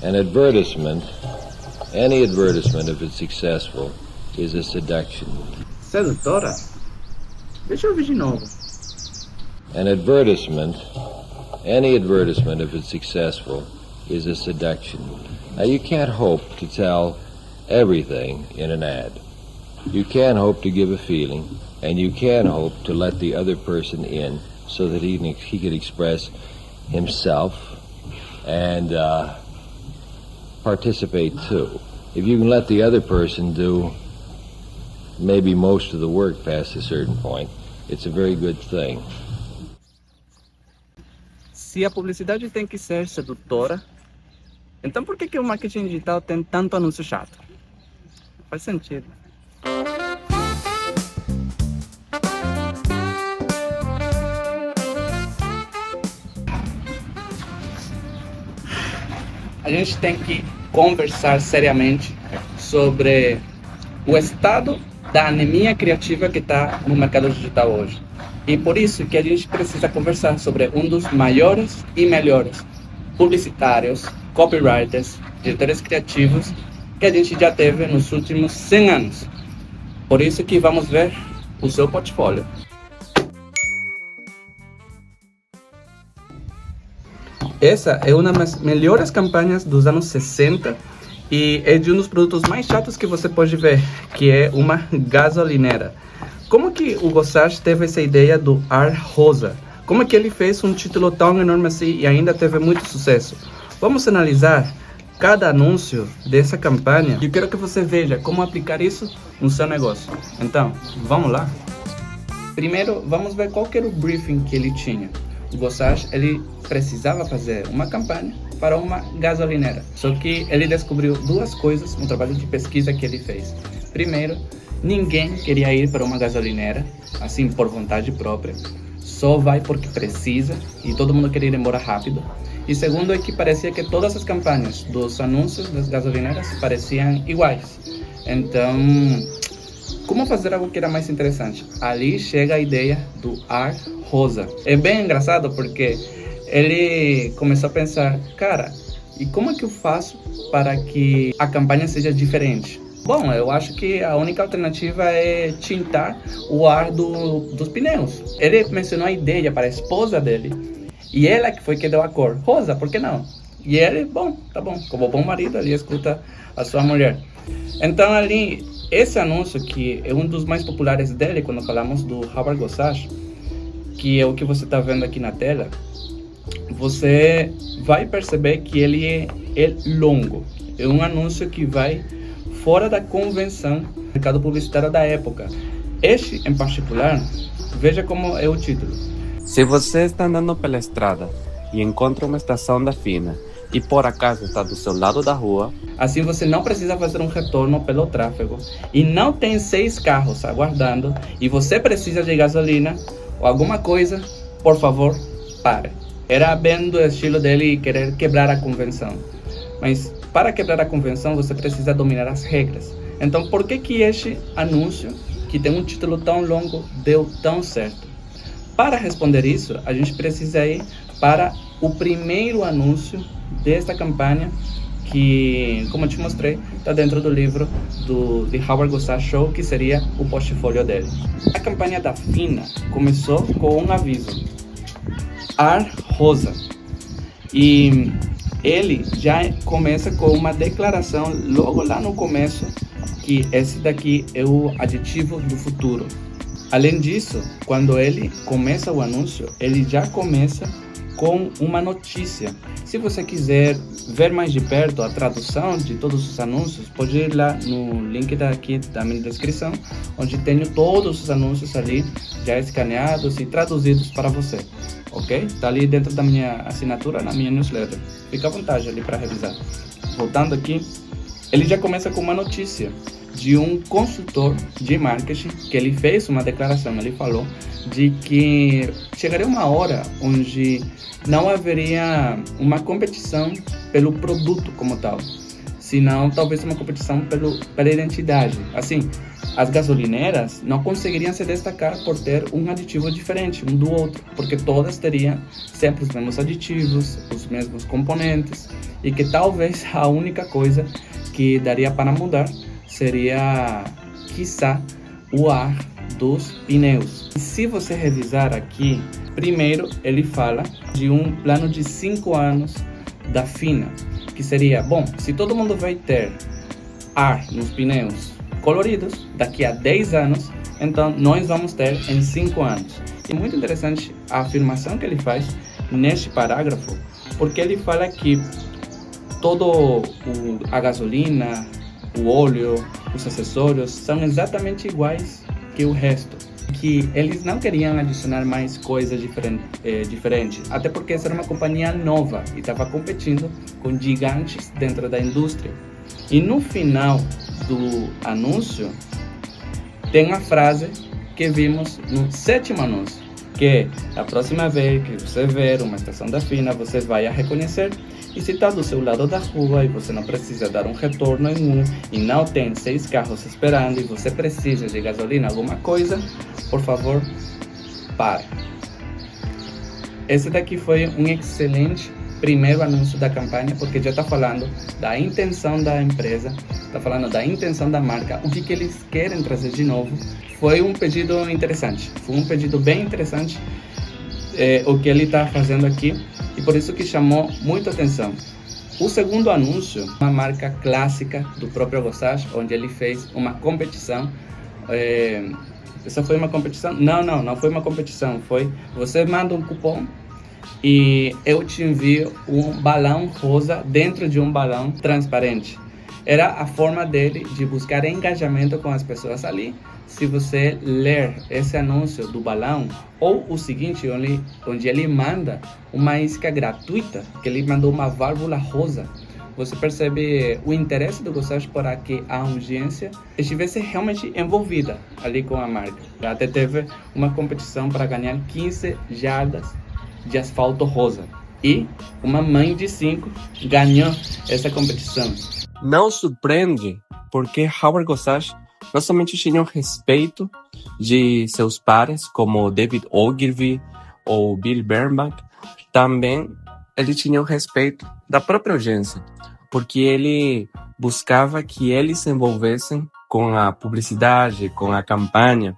An advertisement, any advertisement, if it's successful, is a seduction. Sedutora? Deixa eu ouvir de novo. An advertisement, any advertisement, if it's successful, is a seduction. Now, you can't hope to tell everything in an ad. You can hope to give a feeling, and you can hope to let the other person in so that he can express himself and participate too. If you can let the other person do maybe most of the work past a certain point, it's a very good thing. Se a publicidade tem que ser sedutora, então por que o marketing digital tem tanto anúncio chato? Faz sentido. A gente tem que conversar seriamente sobre o estado da anemia criativa que está no mercado digital hoje. E por isso que a gente precisa conversar sobre um dos maiores e melhores publicitários, copywriters, diretores criativos que a gente já teve nos últimos 100 anos. Por isso que vamos ver o seu portfólio. Essa é uma das melhores campanhas dos anos 60 e é de um dos produtos mais chatos que você pode ver, que é uma gasolineira. Como que o Gossage teve essa ideia do ar rosa? Como que ele fez um título tão enorme assim e ainda teve muito sucesso? Vamos analisar cada anúncio dessa campanha e eu quero que você veja como aplicar isso no seu negócio. Então, vamos lá? Primeiro, vamos ver qual que era o briefing que ele tinha. O Gossage, ele precisava fazer uma campanha para uma gasolineira. Só que ele descobriu duas coisas no trabalho de pesquisa que ele fez. Primeiro, ninguém queria ir para uma gasolineira, assim, por vontade própria. Só vai porque precisa e todo mundo queria ir embora rápido. E segundo é que parecia que todas as campanhas dos anúncios das gasolineiras pareciam iguais. Então, como fazer algo que era mais interessante? Ali chega a ideia do ar rosa. É bem engraçado porque ele começou a pensar, cara, e como é que eu faço para que a campanha seja diferente? Bom, eu acho que a única alternativa é tintar o ar dos pneus. Ele mencionou a ideia para a esposa dele e ela que foi que deu a cor. Rosa, por que não? E ele, bom, tá bom. Como bom marido, ele escuta a sua mulher. Então ali, esse anúncio que é um dos mais populares dele quando falamos do Howard Gossage, que é o que você está vendo aqui na tela, você vai perceber que ele é longo. É um anúncio que vai fora da convenção do mercado publicitário da época. Este, em particular, veja como é o título. Se você está andando pela estrada e encontra uma estação da Fina e por acaso está do seu lado da rua, assim você não precisa fazer um retorno pelo tráfego e não tem 6 carros aguardando e você precisa de gasolina ou alguma coisa, por favor, pare. Era bem do estilo dele querer quebrar a convenção. Mas para quebrar a convenção, você precisa dominar as regras. Então, por que este anúncio, que tem um título tão longo, deu tão certo? Para responder isso, a gente precisa ir para o primeiro anúncio desta campanha, que, como eu te mostrei, está dentro do livro do The Howard Gossage Show, que seria o portfólio dele. A campanha da Fina começou com um aviso: ar rosa. E ele já começa com uma declaração logo lá no começo, que esse daqui é o aditivo do futuro. Além disso, quando ele começa o anúncio, ele já começa com uma notícia. Se você quiser ver mais de perto a tradução de todos os anúncios, pode ir lá no link daqui da minha descrição, onde tenho todos os anúncios ali já escaneados e traduzidos para você. Ok? Está ali dentro da minha assinatura, na minha newsletter. Fica à vontade ali para revisar. Voltando aqui, ele já começa com uma notícia de um consultor de marketing que ele fez uma declaração. Ele falou de que chegaria uma hora onde não haveria uma competição pelo produto como tal, senão talvez uma competição pela identidade. Assim, as gasolineras não conseguiriam se destacar por ter um aditivo diferente um do outro, porque todas teriam sempre os mesmos aditivos, os mesmos componentes, e que talvez a única coisa que daria para mudar seria, quizá, o ar dos pneus. E se você revisar aqui, primeiro ele fala de um plano de 5 anos da FINA, que seria, bom, se todo mundo vai ter ar nos pneus coloridos daqui a 10 anos, então nós vamos ter em 5 anos. E muito interessante a afirmação que ele faz neste parágrafo, porque ele fala que a gasolina, o óleo, os acessórios são exatamente iguais que o resto, que eles não queriam adicionar mais coisas diferentes, até porque essa era uma companhia nova e estava competindo com gigantes dentro da indústria. E no final do anúncio tem uma frase que vimos no 7º anúncio, que é: a próxima vez que você ver uma estação da FINA, você vai a reconhecer, e se está do seu lado da rua e você não precisa dar um retorno em e não tem 6 carros esperando e você precisa de gasolina, alguma coisa, por favor, pare. Esse daqui foi um excelente primeiro anúncio da campanha, porque já está falando da intenção da empresa, está falando da intenção da marca, o que eles querem trazer de novo. Foi um pedido interessante, foi um pedido bem interessante o que ele está fazendo aqui, e por isso que chamou muita atenção. O segundo anúncio, uma marca clássica do próprio Gossage, onde ele fez uma competição. Essa foi uma competição? Não foi uma competição. Foi: você manda um cupom e eu te envio um balão rosa dentro de um balão transparente. Era a forma dele de buscar engajamento com as pessoas ali. Se você ler esse anúncio do balão, ou o seguinte, onde ele manda uma isca gratuita, que ele mandou uma válvula rosa, você percebe o interesse do Gossage para que a audiência estivesse realmente envolvida ali com a marca. Até teve uma competição para ganhar 15 jardas de asfalto rosa. E uma mãe de 5 ganhou essa competição. Não surpreende, porque Howard Gossage não somente tinha o respeito de seus pares, como David Ogilvy ou Bill Bernbach, também ele tinha o respeito da própria audiência, porque ele buscava que eles se envolvessem com a publicidade, com a campanha,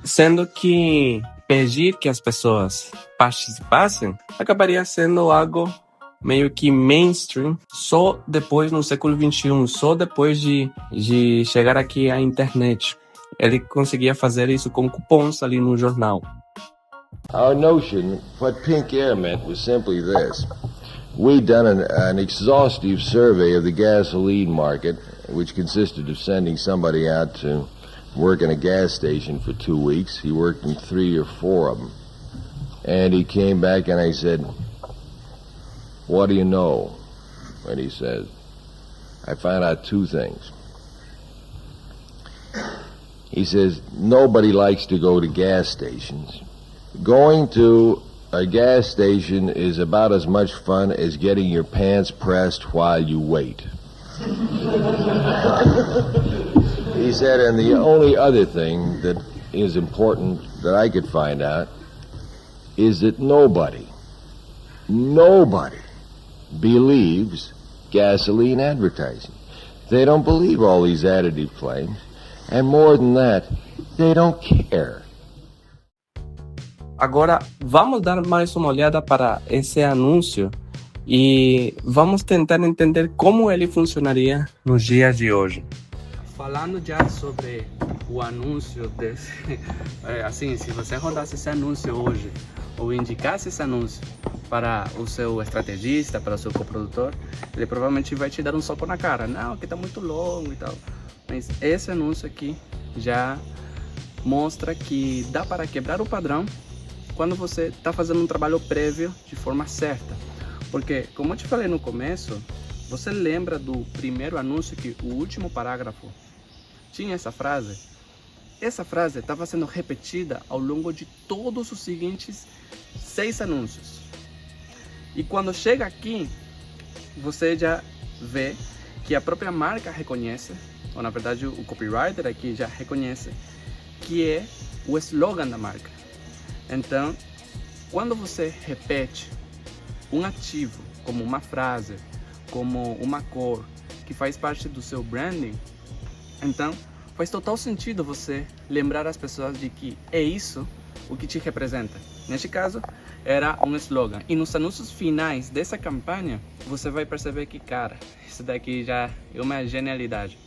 sendo que pedir que as pessoas participassem acabaria sendo algo meio que mainstream só depois, no século XXI, só depois de chegar aqui a internet. Ele conseguia fazer isso com cupons ali no jornal. Our notion, what pink air meant was simply this. We'd done an exhaustive survey of the gasoline market, which consisted of sending somebody out to work in a gas station for 2 weeks. He worked in 3 or 4 of them. And he came back and I said, "What do you know?" And he says, "I found out 2 things." He says, nobody likes to go to gas stations. Going to a gas station is about as much fun as getting your pants pressed while you wait. He said, and the only other thing that is important that I could find out is that nobody believes gasoline advertising. They don't believe all these additive claims, and more than that, they don't care. Agora, vamos dar mais uma olhada para esse anúncio e vamos tentar entender como ele funcionaria nos dias de hoje. Falando já sobre o anúncio desse, assim, se você rodasse esse anúncio hoje ou indicasse esse anúncio para o seu estrategista, para o seu coprodutor, ele provavelmente vai te dar um soco na cara. Não, que está muito longo e tal. Mas esse anúncio aqui já mostra que dá para quebrar o padrão quando você está fazendo um trabalho prévio de forma certa. Porque, como eu te falei no começo, você lembra do primeiro anúncio que o último parágrafo tinha essa frase? Essa frase estava sendo repetida ao longo de todos os seguintes 6 anúncios. E quando chega aqui, você já vê que a própria marca reconhece ou na verdade o copywriter aqui já reconhece, que é o slogan da marca. Então, quando você repete um ativo, como uma frase, como uma cor, que faz parte do seu branding, então faz total sentido você lembrar as pessoas de que é isso o que te representa. Neste caso, era um slogan. E nos anúncios finais dessa campanha, você vai perceber que, cara, isso daqui já é uma genialidade.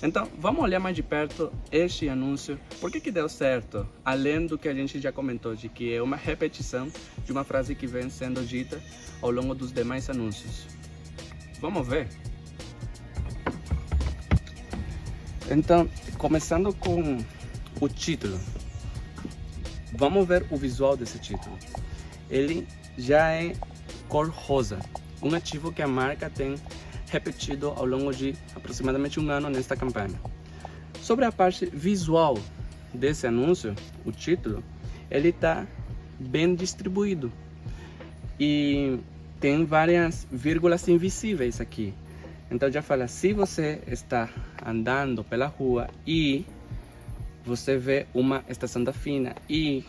Então, vamos olhar mais de perto este anúncio. Por que deu certo? Além do que a gente já comentou, de que é uma repetição de uma frase que vem sendo dita ao longo dos demais anúncios. Vamos ver? Então, começando com o título. Vamos ver o visual desse título. Ele já é cor rosa, um ativo que a marca tem repetido ao longo de aproximadamente um ano nesta campanha. Sobre a parte visual desse anúncio, o título, ele está bem distribuído e tem várias vírgulas invisíveis aqui. Então já fala, se você está andando pela rua e você vê uma estação da fina e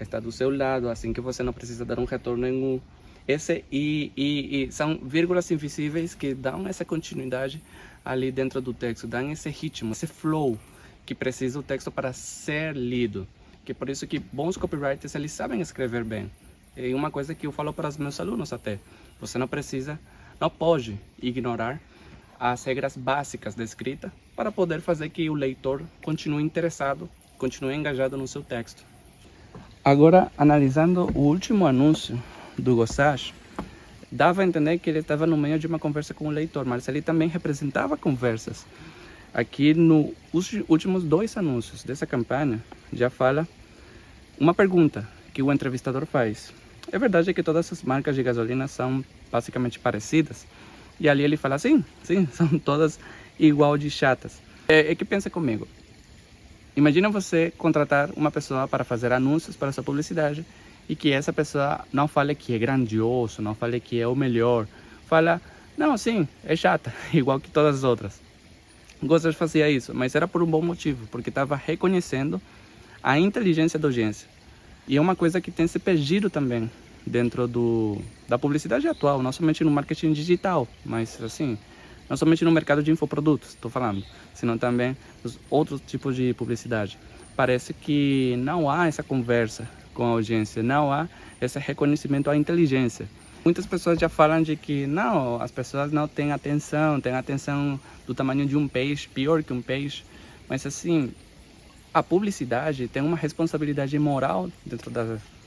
está do seu lado, assim que você não precisa dar um retorno em U. Esse e são vírgulas invisíveis que dão essa continuidade ali dentro do texto, dão esse ritmo, esse flow que precisa o texto para ser lido. Que é por isso que bons copywriters, eles sabem escrever bem. E uma coisa que eu falo para os meus alunos até, você não pode ignorar as regras básicas da escrita para poder fazer que o leitor continue interessado, continue engajado no seu texto. Agora, analisando o último anúncio do Gossage, dava a entender que ele estava no meio de uma conversa com o leitor, mas ele também representava conversas. Aqui nos últimos 2 anúncios dessa campanha, já fala uma pergunta que o entrevistador faz. É verdade que todas as marcas de gasolina são basicamente parecidas? E ali ele fala, sim, são todas igual de chatas. É que pensa comigo. Imagina você contratar uma pessoa para fazer anúncios para sua publicidade e que essa pessoa não fale que é grandioso, não fale que é o melhor. Fala, não, sim, é chata, igual que todas as outras. Gossage fazia isso, mas era por um bom motivo, porque estava reconhecendo a inteligência da audiência. E é uma coisa que tem se perdido também dentro da publicidade atual, não somente no marketing digital, mas assim, não somente no mercado de infoprodutos, estou falando, senão também nos outros tipos de publicidade. Parece que não há essa conversa com a audiência, não há esse reconhecimento à inteligência. Muitas pessoas já falam de que não, as pessoas não têm atenção do tamanho de um peixe, pior que um peixe, mas assim, a publicidade tem uma responsabilidade moral dentro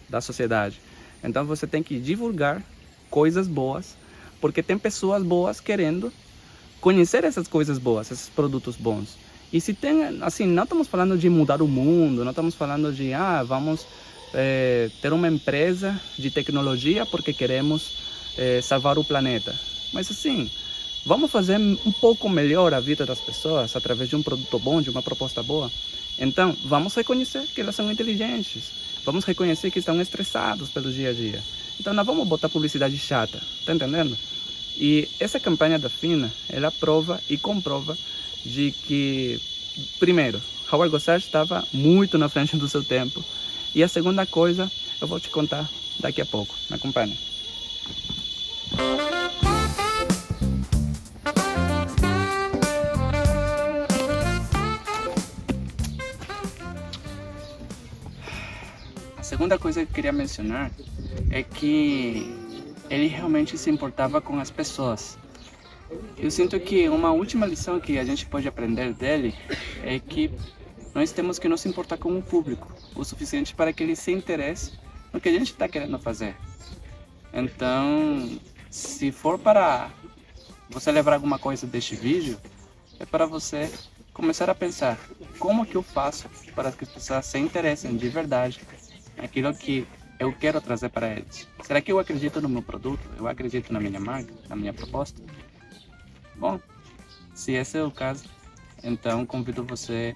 da sociedade. Então você tem que divulgar coisas boas, porque tem pessoas boas querendo conhecer essas coisas boas, esses produtos bons. E se tem, assim, não estamos falando de mudar o mundo, não estamos falando de, vamos ter uma empresa de tecnologia porque queremos salvar o planeta. Mas assim, vamos fazer um pouco melhor a vida das pessoas através de um produto bom, de uma proposta boa. Então, vamos reconhecer que elas são inteligentes. Vamos reconhecer que estão estressados pelo dia a dia. Então, não vamos botar publicidade chata, tá entendendo? E essa campanha da Fina, ela prova e comprova de que, primeiro, Howard Gossage estava muito na frente do seu tempo. E a segunda coisa, eu vou te contar daqui a pouco. Me acompanhe. A segunda coisa que eu queria mencionar é que ele realmente se importava com as pessoas. Eu sinto que uma última lição que a gente pode aprender dele é que nós temos que nos importar com o público o suficiente para que ele se interesse no que a gente está querendo fazer. Então, se for para você levar alguma coisa deste vídeo, é para você começar a pensar como que eu faço para que as pessoas se interessem de verdade naquilo que eu quero trazer para eles. Será que eu acredito no meu produto? Eu acredito na minha marca, na minha proposta? Bom, se esse é o caso, então convido você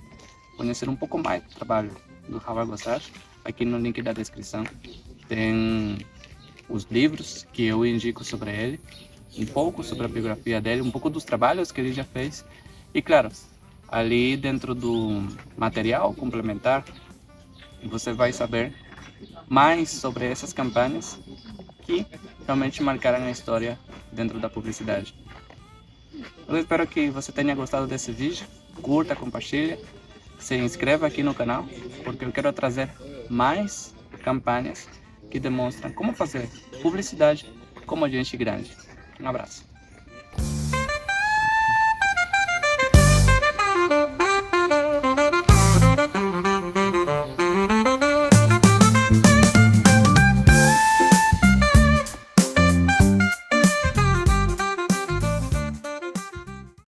a conhecer um pouco mais do trabalho do Howard Gossage. Aqui no link da descrição tem os livros que eu indico sobre ele, um pouco sobre a biografia dele, um pouco dos trabalhos que ele já fez. E claro, ali dentro do material complementar, você vai saber mais sobre essas campanhas que realmente marcaram a história dentro da publicidade. Eu espero que você tenha gostado desse vídeo. Curta, compartilhe, se inscreva aqui no canal, porque eu quero trazer mais campanhas que demonstram como fazer publicidade como agente grande. Um abraço.